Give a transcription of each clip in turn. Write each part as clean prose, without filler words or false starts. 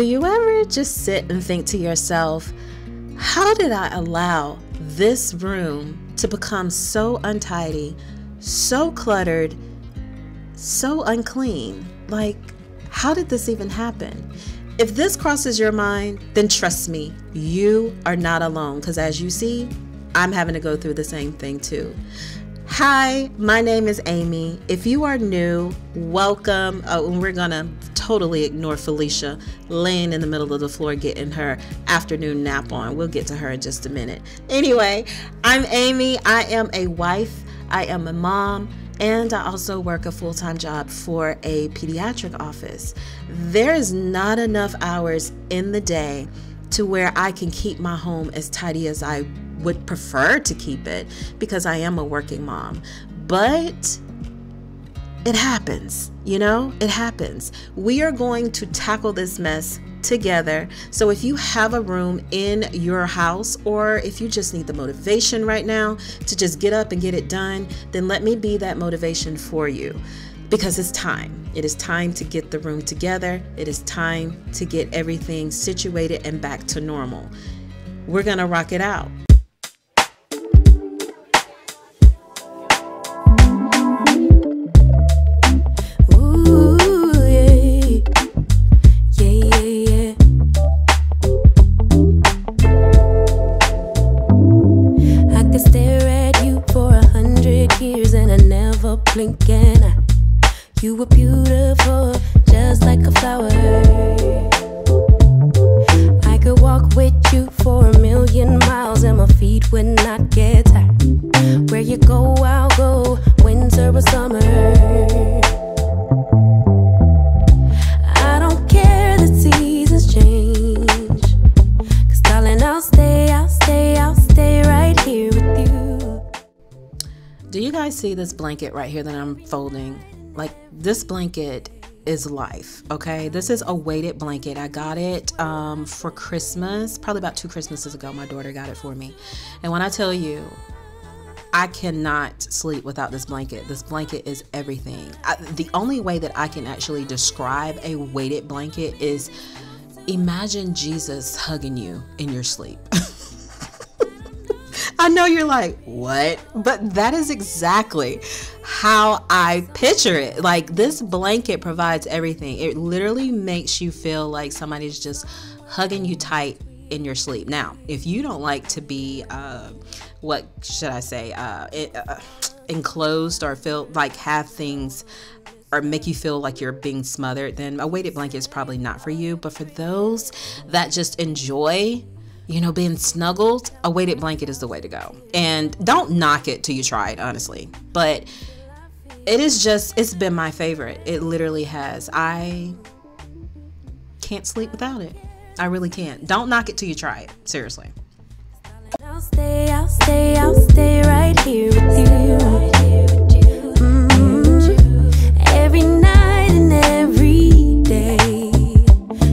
Do you ever just sit and think to yourself, how did I allow this room to become so untidy, so cluttered, so unclean? Like, how did this even happen? If this crosses your mind, then trust me, you are not alone, because as you see, I'm having to go through the same thing too. Hi, my name is Amy. If you are new, welcome. We're gonna totally ignore Felicia laying in the middle of the floor getting her afternoon nap on. We'll get to her in just a minute. Anyway, I'm Amy. I am a wife, I am a mom, and I also work a full-time job for a pediatric office. There is not enough hours in the day to where I can keep my home as tidy as I would prefer to keep it, because I am a working mom. But it happens, it happens. We are going to tackle this mess together. So if you have a room in your house, or if you just need the motivation right now to just get up and get it done, then let me be that motivation for you, because it's time. It is time to get the room together. It is time to get everything situated and back to normal. We're gonna rock it out. Blinking, you were beautiful, just like a flower. I could walk with you for 1,000,000 miles and my feet would not get tired. Where you go, I'll go, winter or summer. I don't care the seasons change, 'cause darling, I'll stay right here with you. Do you guys see this blanket right here that I'm folding? Like, this blanket is life, okay? This is a weighted blanket. I got it for Christmas, probably about 2 Christmases ago. My daughter got it for me. And when I tell you, I cannot sleep without this blanket. This blanket is everything. The only way that I can actually describe a weighted blanket is imagine Jesus hugging you in your sleep. I know you're like, what? But that is exactly how I picture it. Like, this blanket provides everything. It literally makes you feel like somebody's just hugging you tight in your sleep. Now, if you don't like to be, what should I say, enclosed, or feel like have things or make you feel like you're being smothered, then a weighted blanket is probably not for you. But for those that just enjoy being snuggled, a weighted blanket is the way to go. And don't knock it till you try it, honestly. But it's been my favorite. It literally has. I can't sleep without it. I really can't. Don't knock it till you try it. Seriously. I'll stay right here with you. Every night and every day.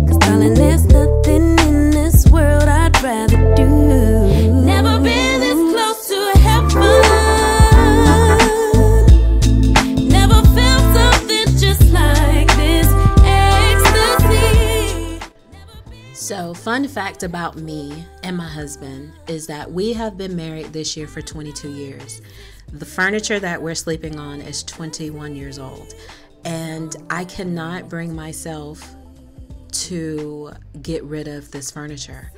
'Cause darling, there's nothing in this world I'd rather do. Never been this close to heaven. Never felt something just like this ecstasy. So, fun fact about me and my husband is that we have been married this year for 22 years. The furniture that we're sleeping on is 21 years old. And I cannot bring myself to get rid of this furniture.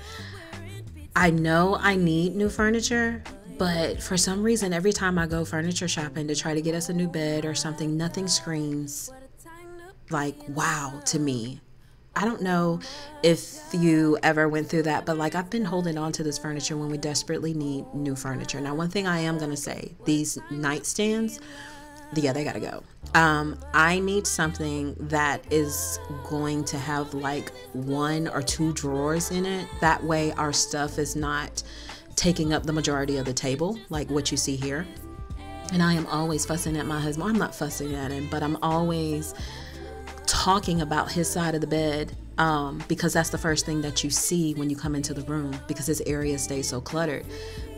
I know I need new furniture, but for some reason, every time I go furniture shopping to try to get us a new bed or something, nothing screams like wow to me. I don't know if you ever went through that, but like, I've been holding on to this furniture when we desperately need new furniture. Now, one thing I am going to say, these nightstands, yeah, they gotta go. I need something that is going to have like 1 or 2 drawers in it. That way our stuff is not taking up the majority of the table, like what you see here. And I am always fussing at my husband. I'm not fussing at him, but I'm always talking about his side of the bed, because that's the first thing that you see when you come into the room, because his area stays so cluttered.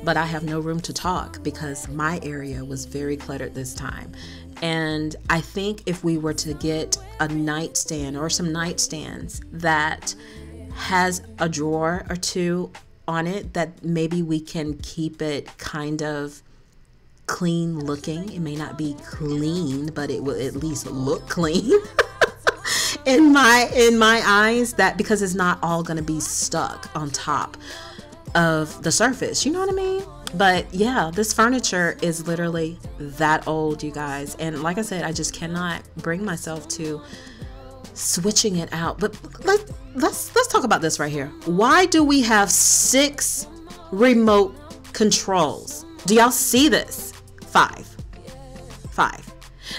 But I have no room to talk because my area was very cluttered this time. And I think if we were to get a nightstand or some nightstands that has a drawer or two on it that maybe we can keep it kind of clean looking. It may not be clean, but it will at least look clean in my eyes, that because it's not all going to be stuck on top of the surface. You know what I mean? But yeah, this furniture is literally that old, you guys. And like I said, I just cannot bring myself to switching it out. But let's talk about this right here. Why do we have 6 remote controls? Do y'all see this? 5.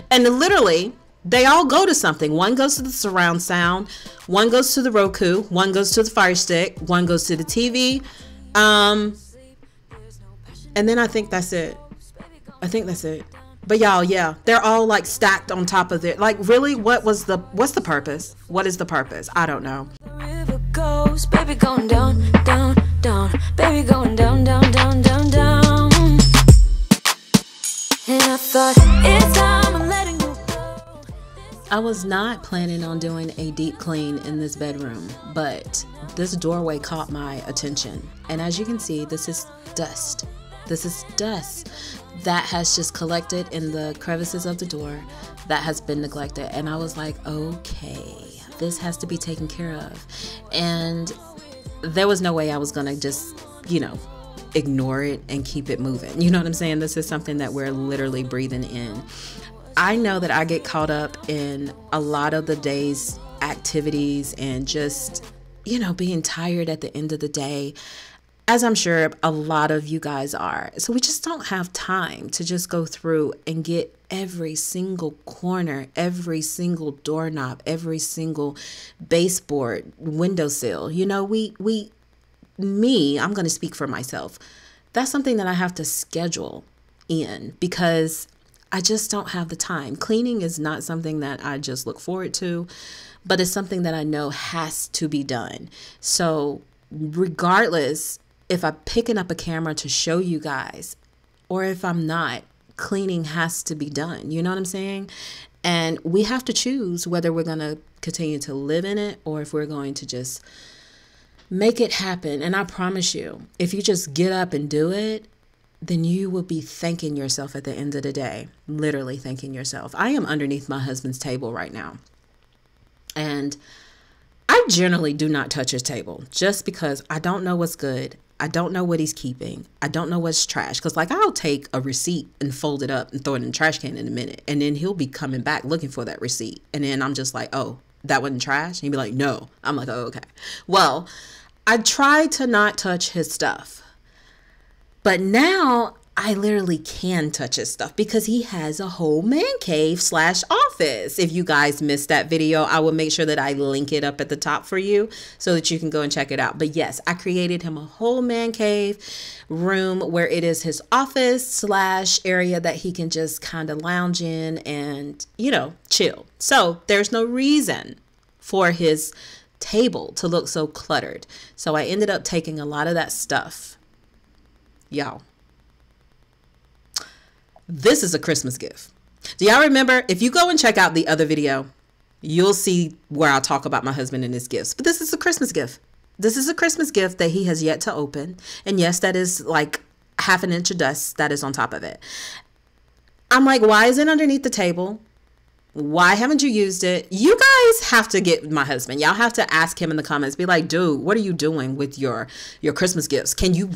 And literally, they all go to something. One goes to the surround sound, one goes to the Roku, one goes to the Fire Stick, one goes to the TV. And then I think that's it. But y'all, yeah, they're all like stacked on top of it. Like, really, what's the purpose? What is the purpose? I don't know. River goes, baby going down, down, down, baby going down, down, down, down, down. And I thought it's time I'm letting you go. I was not planning on doing a deep clean in this bedroom, but this doorway caught my attention. And as you can see, this is dust. This is dust that has just collected in the crevices of the door that has been neglected. And I was like, okay, this has to be taken care of. And there was no way I was gonna just, ignore it and keep it moving. You know what I'm saying? This is something that we're literally breathing in. I know that I get caught up in a lot of the day's activities and just, being tired at the end of the day, as I'm sure a lot of you guys are. So we just don't have time to just go through and get every single corner, every single doorknob, every single baseboard, windowsill. I'm going to speak for myself. That's something that I have to schedule in because I just don't have the time. Cleaning is not something that I just look forward to, but it's something that I know has to be done. So regardless if I'm picking up a camera to show you guys or if I'm not, cleaning has to be done. You know what I'm saying? And we have to choose whether we're going to continue to live in it or if we're going to just make it happen. And I promise you, if you just get up and do it, then you will be thanking yourself at the end of the day, literally thanking yourself. I am underneath my husband's table right now. And I generally do not touch his table just because I don't know what's good. I don't know what he's keeping. I don't know what's trash. Because I'll take a receipt and fold it up and throw it in the trash can in a minute. And then he'll be coming back looking for that receipt. And then I'm just like, oh, that wasn't trash? And he'd be like, no. I'm like, oh, okay. Well, I try to not touch his stuff. But now I literally can touch his stuff because he has a whole man cave / office. If you guys missed that video, I will make sure that I link it up at the top for you so that you can go and check it out. But yes, I created him a whole man cave room where it is his office / area that he can just kind of lounge in and, chill. So there's no reason for his table to look so cluttered. So I ended up taking a lot of that stuff. Y'all, this is a Christmas gift. Do y'all remember? If you go and check out the other video, you'll see where I talk about my husband and his gifts. But this is a Christmas gift. This is a Christmas gift that he has yet to open. And yes, that is like half an inch of dust that is on top of it. I'm like, why is it underneath the table? Why haven't you used it? You guys have to get my husband. Y'all have to ask him in the comments. Be like, dude, what are you doing with your Christmas gifts? Can you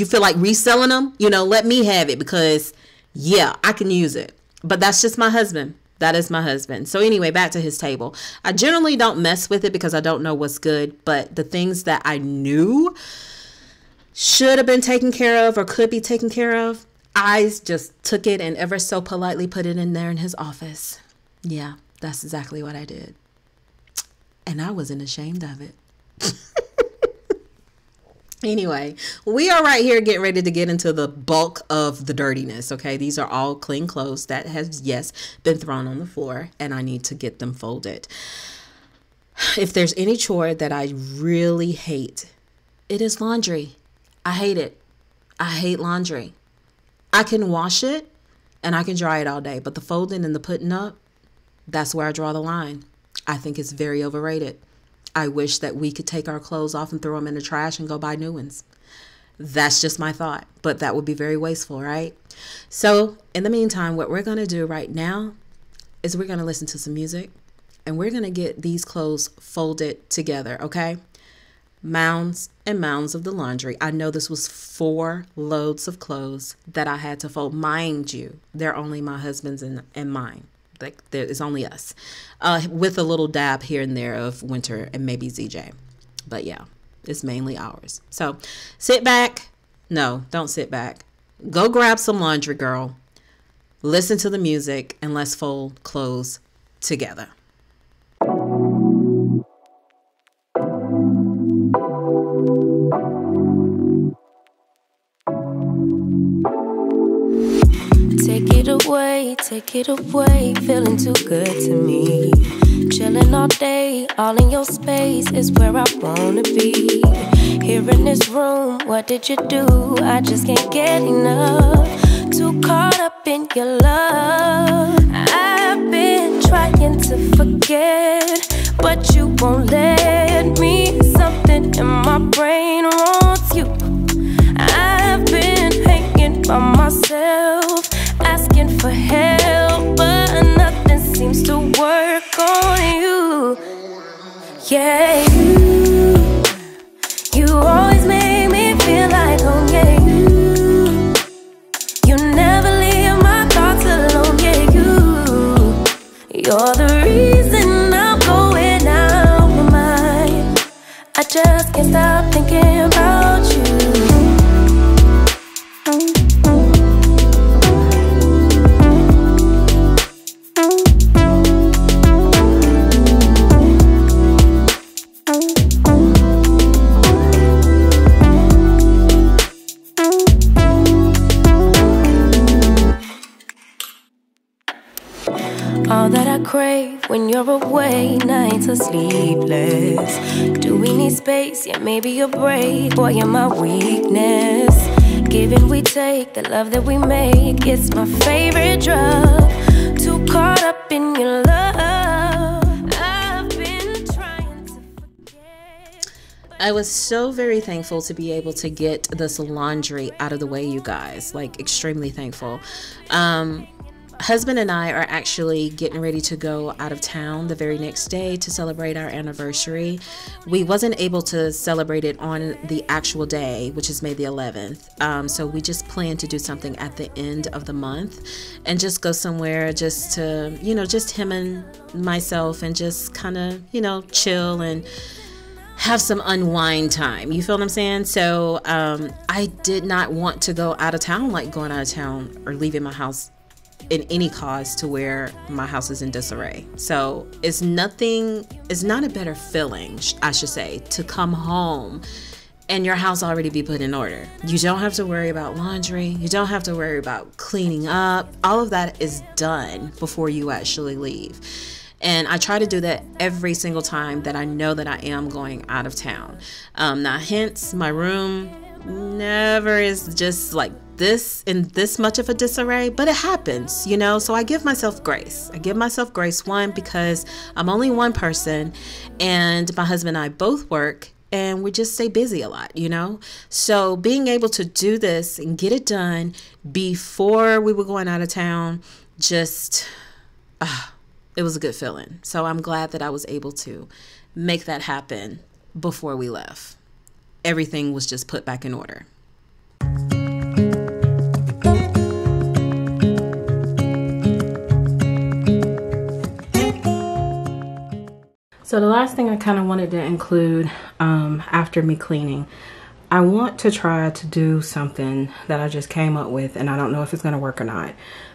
feel like reselling them? Let me have it because, yeah, I can use it. But that's just my husband. That is my husband. So anyway, back to his table. I generally don't mess with it because I don't know what's good. But the things that I knew should have been taken care of or could be taken care of, I just took it and ever so politely put it in there in his office. Yeah, that's exactly what I did. And I wasn't ashamed of it. Anyway, we are right here getting ready to get into the bulk of the dirtiness, okay? These are all clean clothes that has, yes, been thrown on the floor, and I need to get them folded. If there's any chore that I really hate, it is laundry. I hate it. I hate laundry. I can wash it, and I can dry it all day, but the folding and the putting up, that's where I draw the line. I think it's very overrated. I wish that we could take our clothes off and throw them in the trash and go buy new ones. That's just my thought, but that would be very wasteful, right? So in the meantime, what we're going to do right now is we're going to listen to some music and we're going to get these clothes folded together, okay? Mounds and mounds of the laundry. I know this was 4 loads of clothes that I had to fold. Mind you, they're only my husband's and mine. Like, there is only us, with a little dab here and there of Winter and maybe ZJ. But yeah, it's mainly ours. So sit back. No, don't sit back. Go grab some laundry, girl. Listen to the music and let's fold clothes together. Take it away, feeling too good to me. Chilling all day, all in your space is where I wanna be. Here in this room, what did you do? I just can't get enough. Too caught up in your love. I've been trying to forget, but you won't let me. Something in my brain wants you. I've been hanging by myself, asking for help, but nothing seems to work on you. Yeah, you always make me feel like home. Yeah, you never leave my thoughts alone. Yeah, you're the reason I'm going out my mind. I just can't stop thinking about you. All that I crave when you're away, nights are sleepless. Do we need space? Yeah, maybe a break. Boy, you're my weakness. Giving we take, the love that we make, it's my favorite drug. Too caught up in your love. I've been trying to forget. I was so very thankful to be able to get this laundry out of the way, you guys. Like, extremely thankful. Husband and I are actually getting ready to go out of town the very next day to celebrate our anniversary. We wasn't able to celebrate it on the actual day, which is May the 11th. So we just plan to do something at the end of the month and just go somewhere just to, just him and myself and just kind of, chill and have some unwind time. You feel what I'm saying? So I did not want to go out of town, like going out of town or leaving my house in any cause to where my house is in disarray. So it's not a better feeling, I should say, to come home and your house already be put in order. You don't have to worry about laundry. You don't have to worry about cleaning up. All of that is done before you actually leave. And I try to do that every single time that I know that I am going out of town. Now, hence, my room never is just like this in this much of a disarray, but it happens, so I give myself grace. One, because I'm only one person and my husband and I both work and we just stay busy a lot, so being able to do this and get it done before we were going out of town, just it was a good feeling. So I'm glad that I was able to make that happen before we left. Everything was just put back in order. So the last thing I kind of wanted to include after me cleaning, I want to try to do something that I just came up with, and I don't know if it's going to work or not.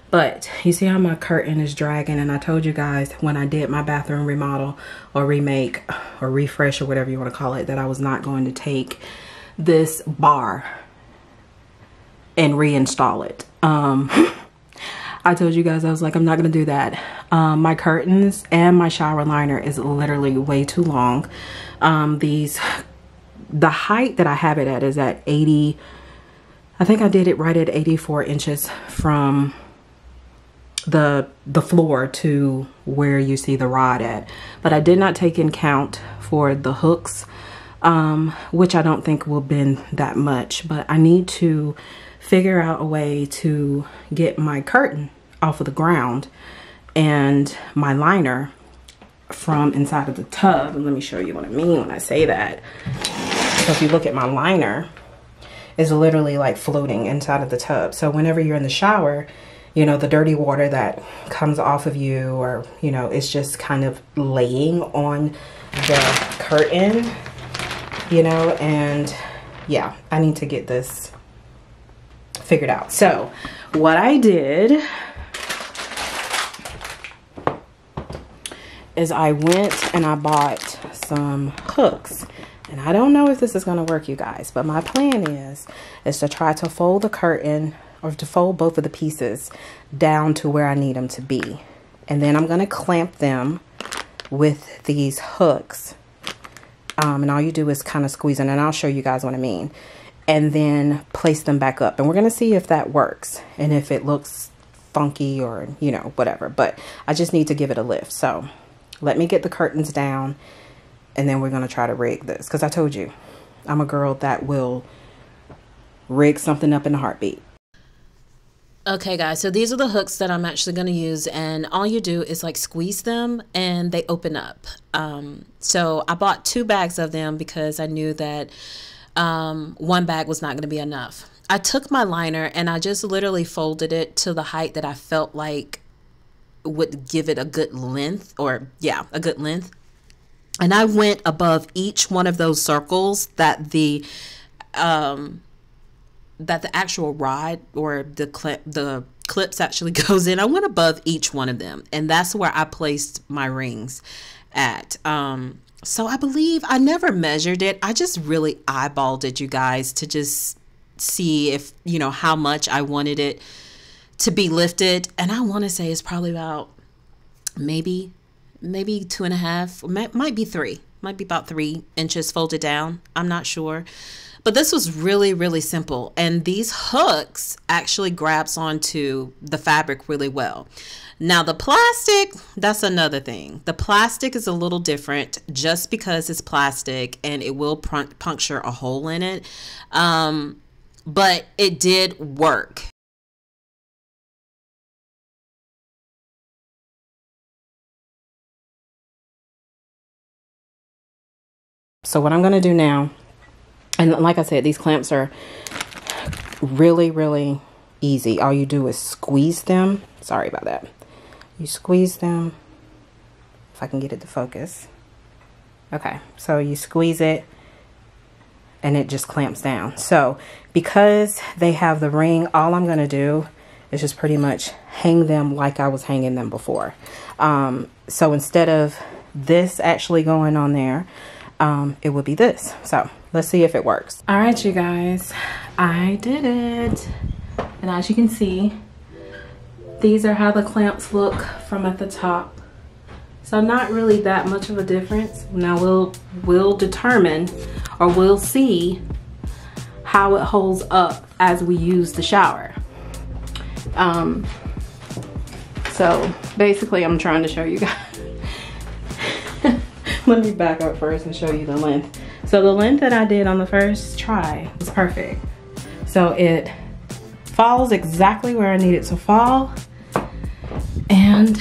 But you see how my curtain is dragging, and I told you guys when I did my bathroom remodel or remake or refresh or whatever you want to call it, that I was not going to take this bar and reinstall it. I told you guys, I was like, I'm not going to do that. My curtains and my shower liner is literally way too long. The height that I have it at is at 80. I think I did it right at 84 inches from the floor to where you see the rod at. But I did not take in count for the hooks, which I don't think will bend that much, but I need to figure out a way to get my curtain off of the ground and my liner from inside of the tub. And let me show you what I mean when I say that. So if you look at my liner, is literally like floating inside of the tub. So whenever you're in the shower, you know, the dirty water that comes off of you, or, you know, it's just kind of laying on the curtain, you know, and yeah, I need to get this figured out. So what I did is I went and I bought some hooks. And I don't know if this is going to work, you guys, but my plan is to try to fold the curtain, or to fold both of the pieces down to where I need them to be. And then I'm going to clamp them with these hooks. And all you do is kind of squeeze in, and I'll show you guys what I mean. And then place them back up. And we're going to see if that works and if it looks funky or, you know, whatever. But I just need to give it a lift. So let me get the curtains down, and then we're going to try to rig this. Because I told you, I'm a girl that will rig something up in a heartbeat. Okay guys, so these are the hooks that I'm actually going to use, and all you do is like squeeze them and they open up. So I bought 2 bags of them because I knew that 1 bag was not going to be enough. I took my liner and I just literally folded it to the height that I felt like would give it a good length, or yeah, a good length. And I went above each one of those circles that the actual rod or the clips actually goes in. I went above each one of them, and that's where I placed my rings at. So I believe I never measured it. I just really eyeballed it, you guys, to just see if, you know, how much I wanted it to be lifted. And I want to say it's probably about maybe 2.5, might be 3, might be about 3 inches folded down. I'm not sure. But this was really, really simple. And these hooks actually grabs onto the fabric really well. Now the plastic, that's another thing. The plastic is a little different just because it's plastic and it will puncture a hole in it. But it did work. So what I'm going to do now, and like I said, these clamps are really, really easy. All you do is squeeze them. Sorry about that. You squeeze them. If I can get it to focus. Okay, so you squeeze it and it just clamps down. So because they have the ring, all I'm going to do is just pretty much hang them like I was hanging them before. So instead of this actually going on there, it would be this. So let's see if it works. All right, you guys, I did it. And as you can see, these are how the clamps look from at the top. So not really that much of a difference. Now we'll determine, or we'll see how it holds up as we use the shower. So basically I'm trying to show you guys. Let me back up first and show you the length. So the length that I did on the first try was perfect. So it falls exactly where I need it to fall, and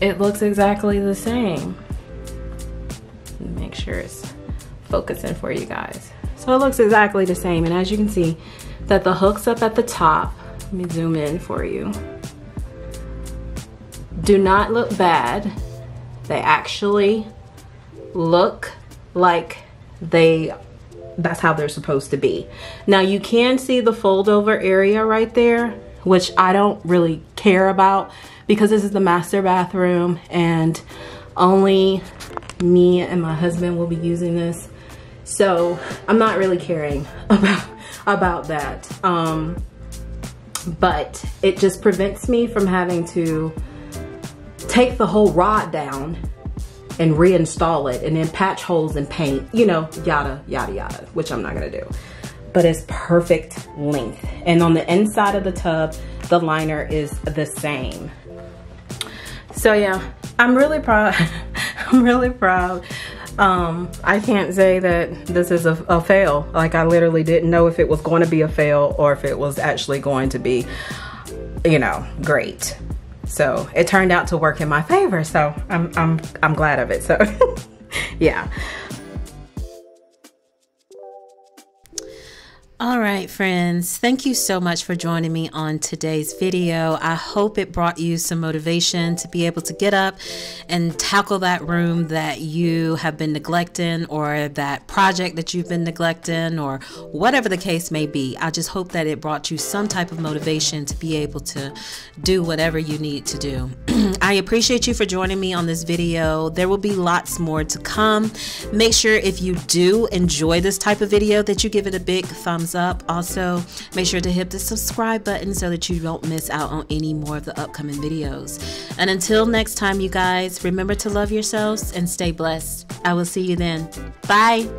it looks exactly the same. Make sure it's focusing for you guys. So it looks exactly the same, and as you can see that the hook's up at the top. Let me zoom in for you. Do not look bad. They actually look like that's how they're supposed to be. Now you can see the fold over area right there, which I don't really care about because this is the master bathroom and only me and my husband will be using this. So I'm not really caring about that. But it just prevents me from having to take the whole rod down and reinstall it and then patch holes and paint, you know, yada, yada, yada, which I'm not gonna do. But it's perfect length. And on the inside of the tub, the liner is the same. So yeah, I'm really proud. I'm really proud. I can't say that this is a fail. Like, I literally didn't know if it was going to be a fail or if it was actually going to be, you know, great. So it turned out to work in my favor. So I'm glad of it. So yeah. All right, friends, thank you so much for joining me on today's video. I hope it brought you some motivation to be able to get up and tackle that room that you have been neglecting, or that project that you've been neglecting, or whatever the case may be. I just hope that it brought you some type of motivation to be able to do whatever you need to do. I appreciate you for joining me on this video. There will be lots more to come. Make sure if you do enjoy this type of video that you give it a big thumbs up. Also, make sure to hit the subscribe button so that you don't miss out on any more of the upcoming videos. And until next time, you guys, remember to love yourselves and stay blessed. I will see you then. Bye.